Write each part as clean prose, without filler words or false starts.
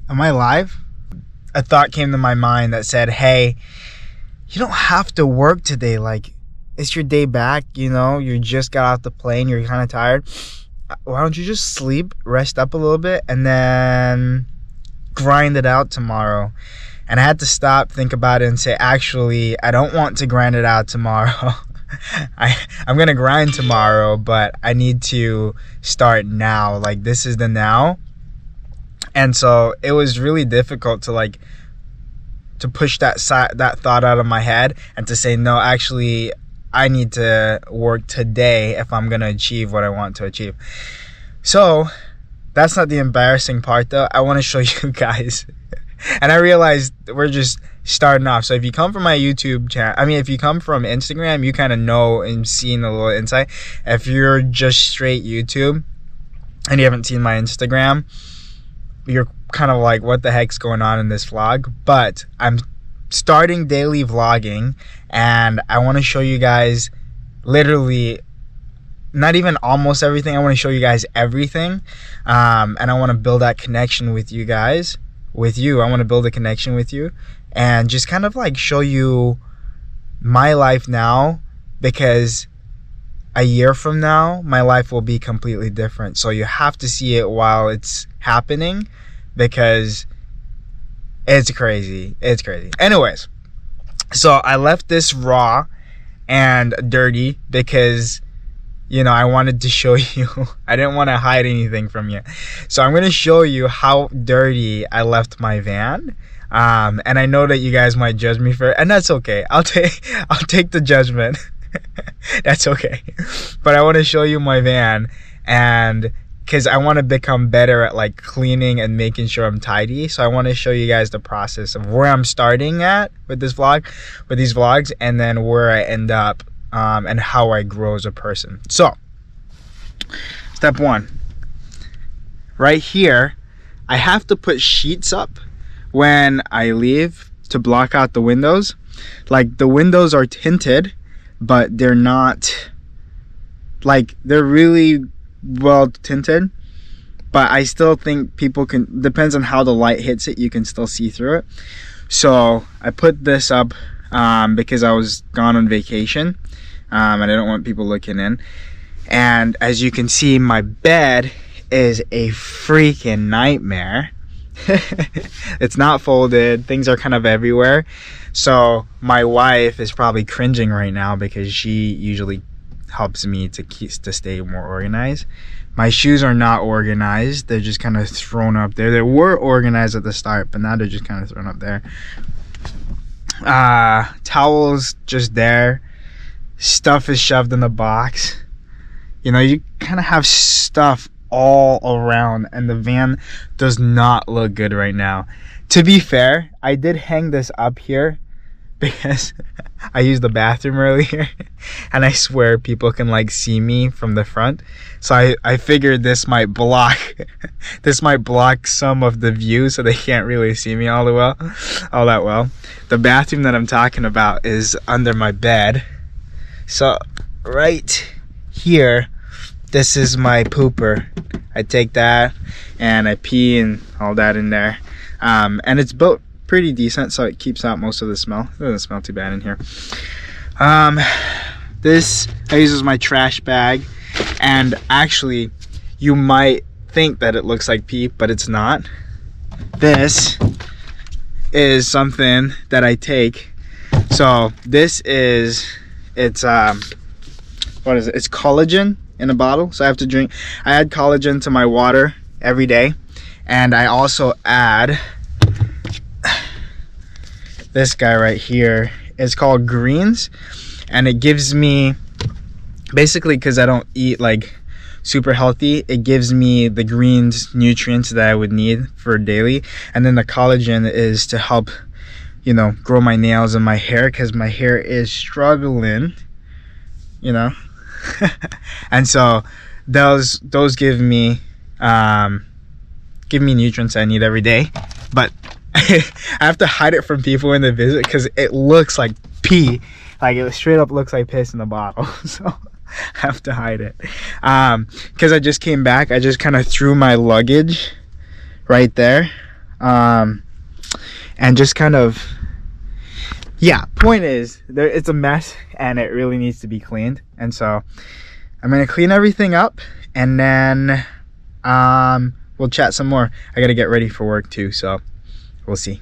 Am I live? A thought came to my mind that said, hey, you don't have to work today. Like, it's your day back, you know, you just got off the plane, you're kind of tired. Why don't you just sleep, rest up a little bit, and then grind it out tomorrow? And I had to stop, think about it, and say, actually, I don't want to grind it out tomorrow. I'm going to grind tomorrow, but I need to start now. Like, this is the now. And so it was really difficult to push that thought out of my head and to say, no, actually, I need to work today if I'm going to achieve what I want to achieve. So that's not the embarrassing part, though. I want to show you guys. And I realized we're just starting off. So if you come from my YouTube channel, if you come from Instagram, you kind of know and seen a little insight. If you're just straight YouTube and you haven't seen my Instagram, you're kind of like, what the heck's going on in this vlog? But I'm starting daily vlogging, and I want to show you guys literally not even almost everything. I want to show you guys everything, and I want to build that connection with you guys, with you. I want to build a connection with you and just kind of like show you my life now, because a year from now my life will be completely different. So you have to see it while it's happening, because it's crazy. Anyways, so I left this raw and dirty because, you know, I wanted to show you. I didn't want to hide anything from you. So I'm going to show you how dirty I left my van. And I know that you guys might judge me for it, and that's okay. I'll take the judgment. That's okay. But I want to show you my van, and because I want to become better at like cleaning and making sure I'm tidy. So I want to show you guys the process of where I'm starting at with this vlog, with these vlogs, and then where I end up, and how I grow as a person. So step one, right here, I have to put sheets up when I leave to block out the windows. Like, the windows are tinted, but they're not, like, they're really well tinted, but I still think people can, depends on how the light hits it, you can still see through it. So I put this up because I was gone on vacation, and I don't want people looking in. And as you can see, my bed is a freaking nightmare. It's not folded, things are kind of everywhere. So my wife is probably cringing right now because she usually helps me to stay more organized. My shoes are not organized, they're just kind of thrown up there. They were organized at the start, but now they're just kind of thrown up there. Towels just there, stuff is shoved in the box. You know, you kind of have stuff all around, and the van does not look good right now. To be fair, I did hang this up here because I used the bathroom earlier, and I swear people can like see me from the front. So I figured this might block some of the view, so they can't really see me all that well. The bathroom that I'm talking about is under my bed. So right here, this is my pooper. I take that and I pee and all that in there. And it's built pretty decent, so it keeps out most of the smell. It doesn't smell too bad in here. This I use as my trash bag, and actually you might think that it looks like pee, but it's not. This is something that I take. So this is, it's what is it? It's collagen in a bottle. So I add collagen to my water every day, and I also add this guy right here. It's called greens, and it gives me, basically because I don't eat like super healthy, it gives me the greens nutrients that I would need for daily. And then the collagen is to help, you know, grow my nails and my hair, because my hair is struggling, you know. And so those give me nutrients I need every day. But I have to hide it from people when they visit, because it looks like pee. Like, it straight up looks like piss in the bottle. So I have to hide it. Because I just came back, I just kind of threw my luggage right there. And just kind of, yeah, point is, it's a mess and it really needs to be cleaned. And so I'm gonna clean everything up, and then we'll chat some more. I gotta get ready for work too, so we'll see.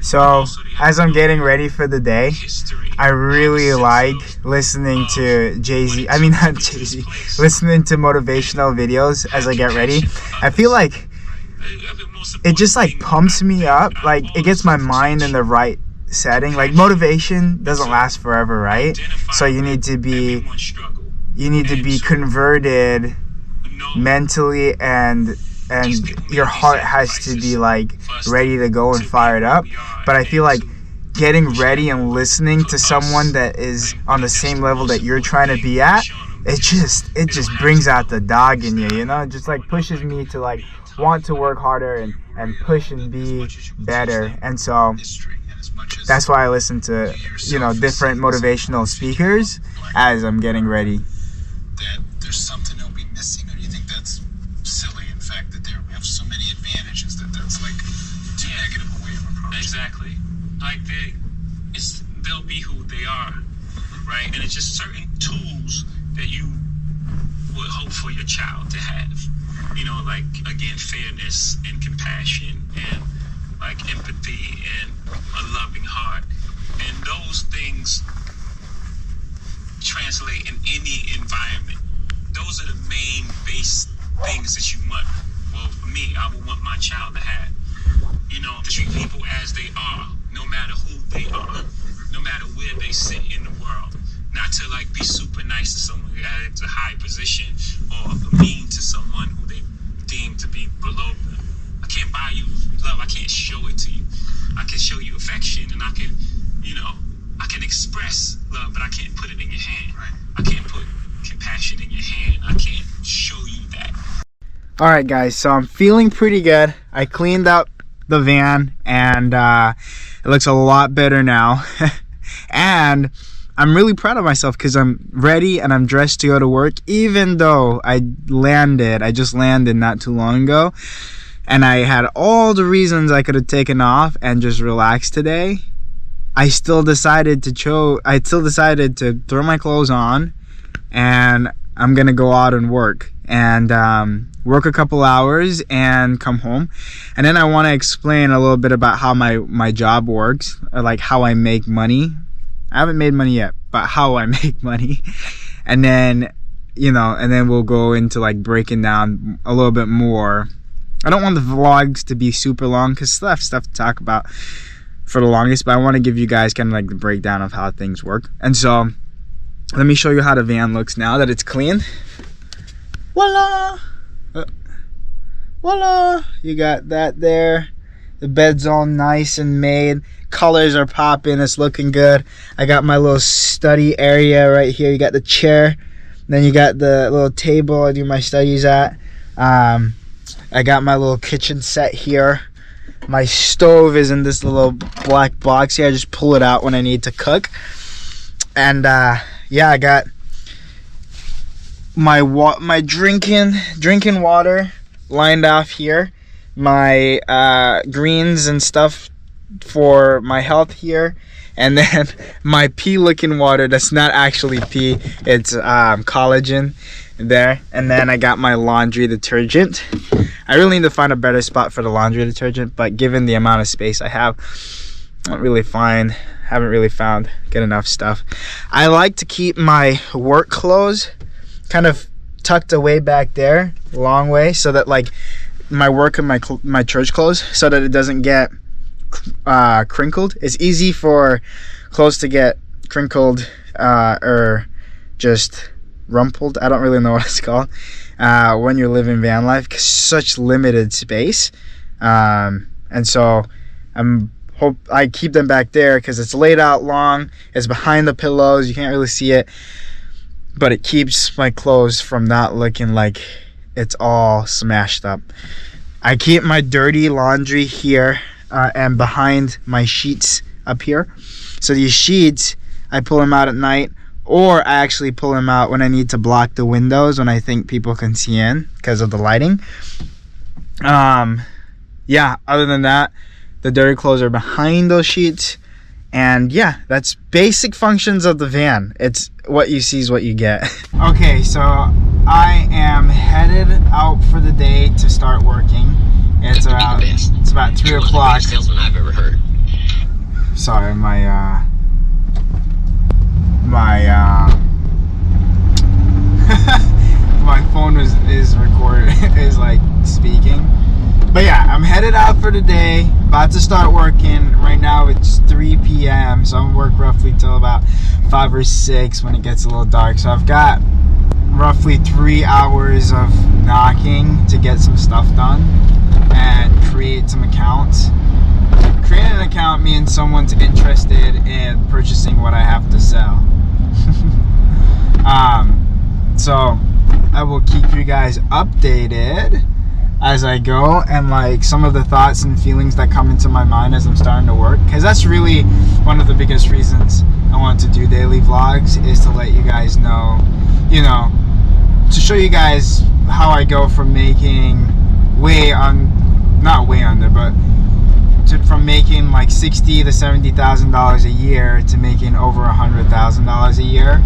So as I'm getting ready for the day, I really like listening to Jay-Z. I mean, not Jay-Z. Listening to motivational videos as I get ready. I feel like it just like pumps me up. Like it gets my mind in the right setting. Like motivation doesn't last forever, right? So you need to be converted mentally, and your heart has to be like ready to go and fired up. But I feel like getting ready and listening to someone that is on the same level that you're trying to be at, it just brings out the dog in you, you know? It just like pushes me to like want to work harder and push and be better. And so that's why I listen to, you know, different motivational speakers as I'm getting ready. That there's something they'll be missing, or do you think that's silly? In fact, that they have so many advantages that's like too negative a way of approaching. Exactly. Like they'll be who they are, right? And it's just certain tools that you would hope for your child to have. You know, like again, fairness and compassion and like empathy and a loving heart, and those things translate in any environment. Those are the main base things that you want. Well, for me, I would want my child to have. You know, to treat people as they are, no matter who they are, no matter where they sit in the world. Not to like be super nice to someone at a high position, or mean to someone who they deem to be below them. I can't buy you love. I can't show it to you. I can show you affection, and I can, you know, I can express love, but I can't put it in your hand. Right. I can't put compassion in your hand. I can't show you that. All right, guys, so I'm feeling pretty good. I cleaned up the van, and it looks a lot better now. And I'm really proud of myself because I'm ready and I'm dressed to go to work, even though I just landed not too long ago, and I had all the reasons I could have taken off and just relaxed today. I still decided to throw my clothes on, and I'm gonna go out and work a couple hours and come home. And then I want to explain a little bit about how my job works, or like how I make money. I haven't made money yet, but how I make money. And then, you know, and then we'll go into like breaking down a little bit more. I don't want the vlogs to be super long because I have stuff to talk about for the longest, but I want to give you guys kind of like the breakdown of how things work. And so let me show you how the van looks now that it's clean. Voila! Voila! You got that there. The bed's all nice and made. Colors are popping. It's looking good. I got my little study area right here. You got the chair. Then you got the little table I do my studies at. I got my little kitchen set here. My stove is in this little black box here. I just pull it out when I need to cook. And yeah, I got my drinking water lined off here. My greens and stuff for my health here, and then my pea looking water that's not actually pea, it's collagen there. And then I got my laundry detergent. I really need to find a better spot for the laundry detergent, but given the amount of space I have, haven't really found good enough stuff. I like to keep my work clothes kind of tucked away back there, long way, so that like my work and my church clothes, so that it doesn't get crinkled. It's easy for clothes to get crinkled or just rumpled. I don't really know what it's called when you're living van life, cause such limited space. And so I keep them back there because it's laid out long. It's behind the pillows. You can't really see it. but it keeps my clothes from not looking like it's all smashed up. I keep my dirty laundry here and behind my sheets up here. So these sheets, I pull them out at night, or I actually pull them out when I need to block the windows when I think people can see in because of the lighting. Yeah, other than that, the dirty clothes are behind those sheets. And yeah, that's basic functions of the van. It's what you see is what you get. Okay, so I am headed out for the day to start working. It's about 3 o'clock. Salesman I've ever heard. Sorry, my phone is recorded, is like speaking. But yeah, I'm headed out for the day, about to start working. Right now it's 3 p.m. so I'm gonna work roughly till about 5 or 6 when it gets a little dark. So I've got roughly 3 hours of knocking to get some stuff done and create some accounts. Creating an account means someone's interested in purchasing what I have to sell. So I will keep you guys updated as I go, and like some of the thoughts and feelings that come into my mind as I'm starting to work, because that's really one of the biggest reasons I want to do daily vlogs, is to let you guys know, you know, to show you guys how I go from making from making like $60,000 to $70,000 a year to making over $100,000 a year,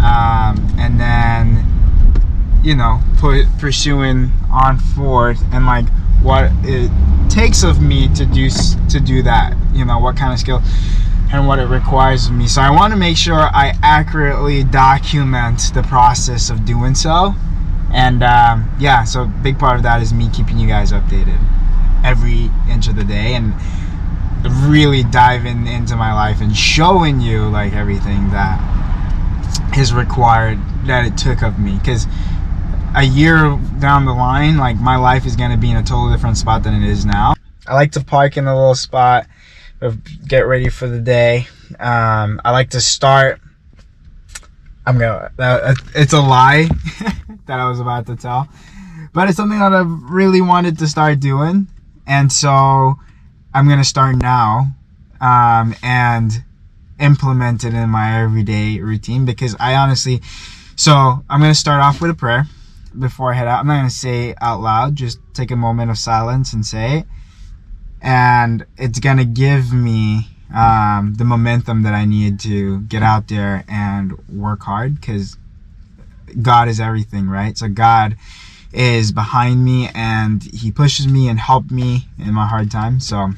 and then, you know, pursuing on forth, and like what it takes of me to do that, you know, what kind of skill and what it requires of me. So I want to make sure I accurately document the process of doing so. And yeah, so a big part of that is me keeping you guys updated every inch of the day, and really diving into my life and showing you like everything that is required, that it took of me. Because a year down the line, like, my life is going to be in a totally different spot than it is now. I like to park in a little spot, get ready for the day. I like to start, it's a lie that I was about to tell, but it's something that I've really wanted to start doing, and so I'm going to start now and implement it in my everyday routine, because I honestly, so I'm going to start off with a prayer before I head out. I'm not going to say it out loud, just take a moment of silence and say it, and it's going to give me the momentum that I need to get out there and work hard, because God is everything, right? So God is behind me, and he pushes me and helped me in my hard time. So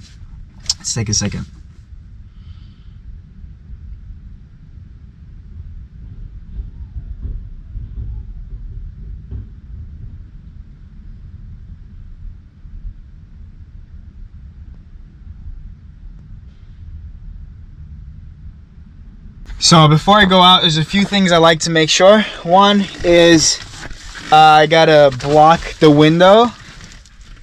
let's take a second. So before I go out, there's a few things I like to make sure. One is I gotta block the window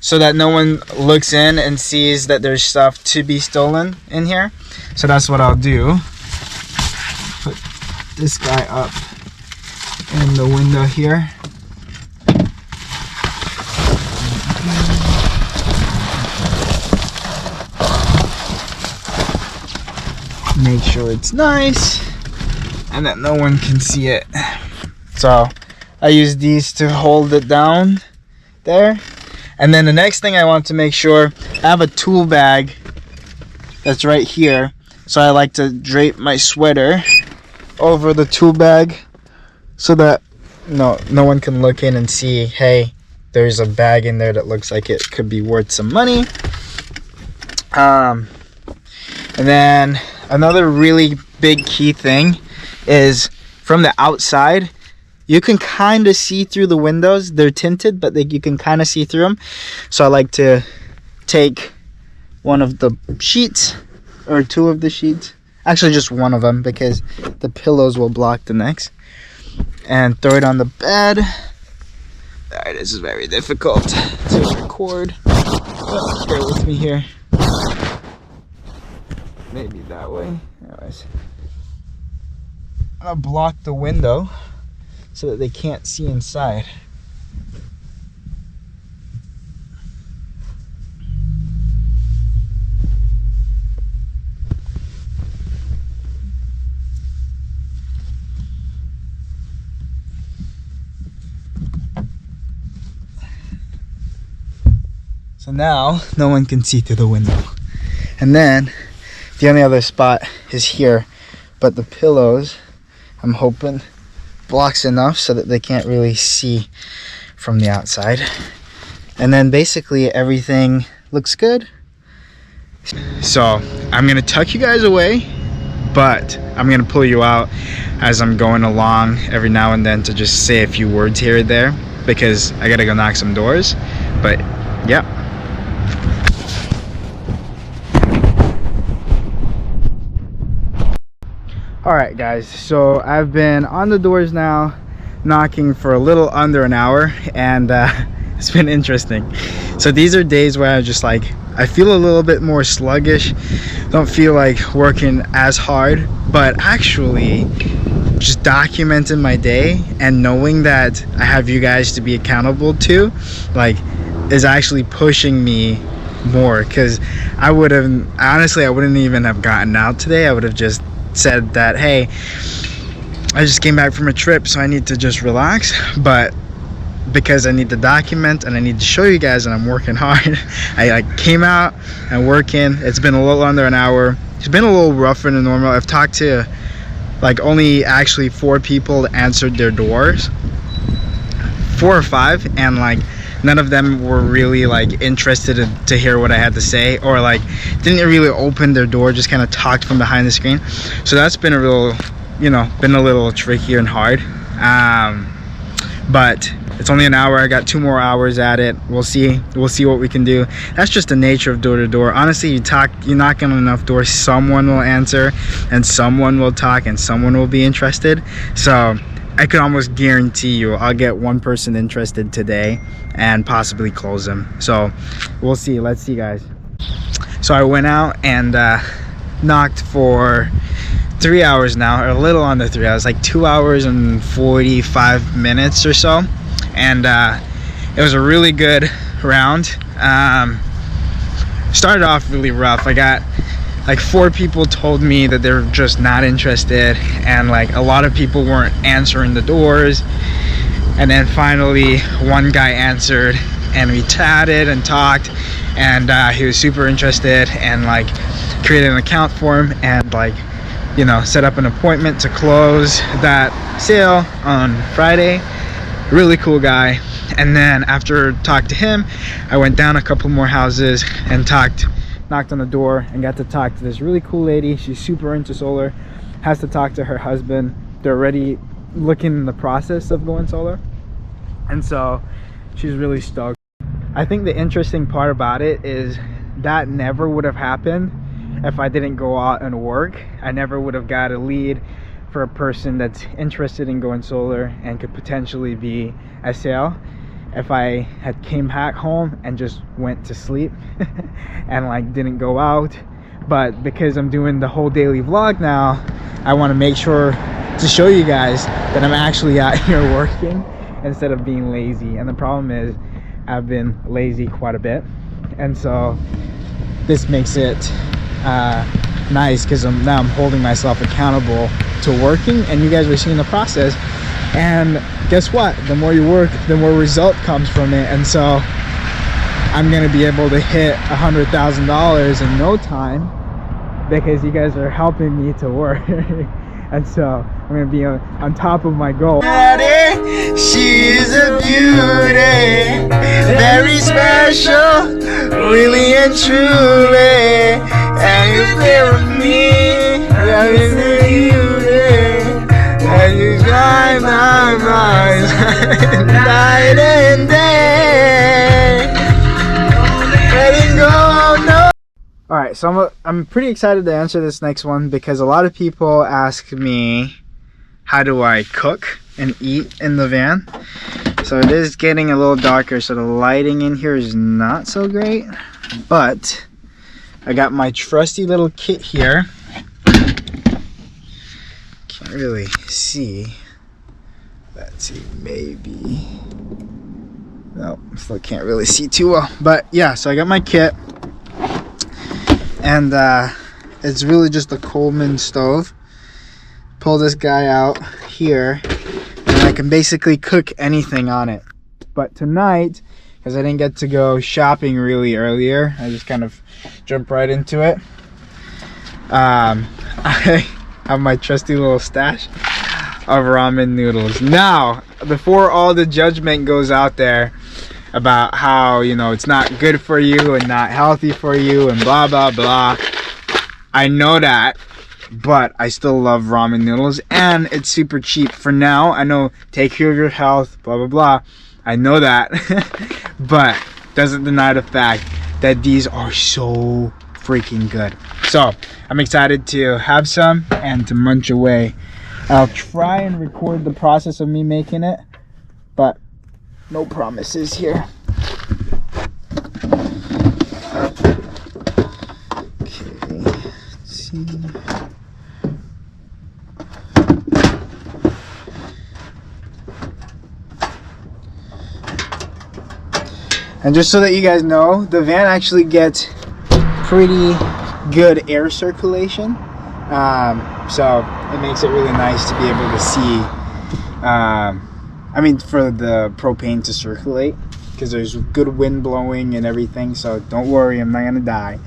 so that no one looks in and sees that there's stuff to be stolen in here. So that's what I'll do. Put this guy up in the window here. Make sure it's nice and that no one can see it. So I use these to hold it down there. And then the next thing I want to make sure, I have a tool bag that's right here. So I like to drape my sweater over the tool bag so that no one can look in and see, hey, there's a bag in there that looks like it could be worth some money. And then another really big key thing is, from the outside, you can kind of see through the windows. They're tinted, but you can kind of see through them. So I like to take one of the sheets, or two of the sheets, actually just one of them, because the pillows will block the necks, and throw it on the bed. Alright, this is very difficult to record. Oh, bear with me here. Maybe that way. Anyways, I'm gonna block the window so that they can't see inside. So now no one can see through the window. And then the only other spot is here, but the pillows, I'm hoping, blocks enough so that they can't really see from the outside. And then basically everything looks good. So I'm gonna tuck you guys away, but I'm gonna pull you out as I'm going along every now and then to just say a few words here or there, because I gotta go knock some doors. But yeah. Alright guys, so I've been on the doors now, knocking for a little under an hour, and it's been interesting. So these are days where I just like, I feel a little bit more sluggish, don't feel like working as hard, but actually just documenting my day and knowing that I have you guys to be accountable to, like, is actually pushing me more, because I wouldn't even have gotten out today. I would have just said that, hey, I just came back from a trip, so I need to just relax. But because I need to document and I need to show you guys that I'm working hard, I like came out and working. It's been a little under an hour. It's been a little rougher than normal. I've talked to like only actually 4 people that answered their doors, 4 or 5, and like none of them were really like interested to hear what I had to say, or like didn't really open their door, just kind of talked from behind the screen. So that's been a real, you know, been a little trickier and hard. But it's only an hour. I got 2 more hours at it. We'll see what we can do. That's just the nature of door to door. Honestly, you knock on enough doors, someone will answer and someone will talk and someone will be interested. So I could almost guarantee you I'll get 1 person interested today and possibly close them. So we'll see. Let's see, guys. So I went out and knocked for 3 hours now, or a little under 3 hours, like 2 hours and 45 minutes or so. And it was a really good round. Started off really rough. I got like 4 people told me that they're just not interested, and like a lot of people weren't answering the doors. And then finally 1 guy answered, and we chatted and talked, and he was super interested, and like created an account for him, and like, you know, set up an appointment to close that sale on Friday. Really cool guy. And then after talk to him, I went down a couple more houses and knocked on the door and got to talk to this really cool lady. She's super into solar, has to talk to her husband. They're already looking in the process of going solar, and so she's really stoked. I think the interesting part about it is that never would have happened if I didn't go out and work. I never would have got a lead for a person that's interested in going solar and could potentially be a sale if I had came back home and just went to sleep and like didn't go out. But because I'm doing the whole daily vlog now, I want to make sure to show you guys that I'm actually out here working instead of being lazy. And the problem is I've been lazy quite a bit, and so this makes it nice, because now I'm holding myself accountable to working, and you guys are seeing the process. And guess what, the more you work, the more result comes from it. And so I'm gonna be able to hit $100,000 in no time because you guys are helping me to work. And so I'm gonna be on top of my goal. She's a beauty, very special, really and truly. And you play with me, that is a beauty, and you drive my mind night and day. Letting go, no. Alright, so I'm pretty excited to answer this next one, because a lot of people ask me, how do I cook and eat in the van? So it is getting a little darker, so the lighting in here is not so great, but I got my trusty little kit here. Can't really see, but Let's see, maybe. No, still can't really see too well. But yeah, so I got my kit. And it's really just a Coleman stove. Pull this guy out here, and I can basically cook anything on it. But tonight, because I didn't get to go shopping really earlier, I just kind of jumped right into it. I have my trusty little stash of ramen noodles. Now, before all the judgment goes out there about how, you know, it's not good for you and not healthy for you and blah blah blah, I know that, but I still love ramen noodles, and it's super cheap. For now, I know, take care of your health, blah blah blah, I know that, but doesn't deny the fact that these are so freaking good. So I'm excited to have some and to munch away. I'll try and record the process of me making it, but no promises here. Okay, let's see. And just so that you guys know, the van actually gets pretty good air circulation. So it makes it really nice to be able to see, I mean, for the propane to circulate, because there's good wind blowing and everything. So don't worry, I'm not gonna die.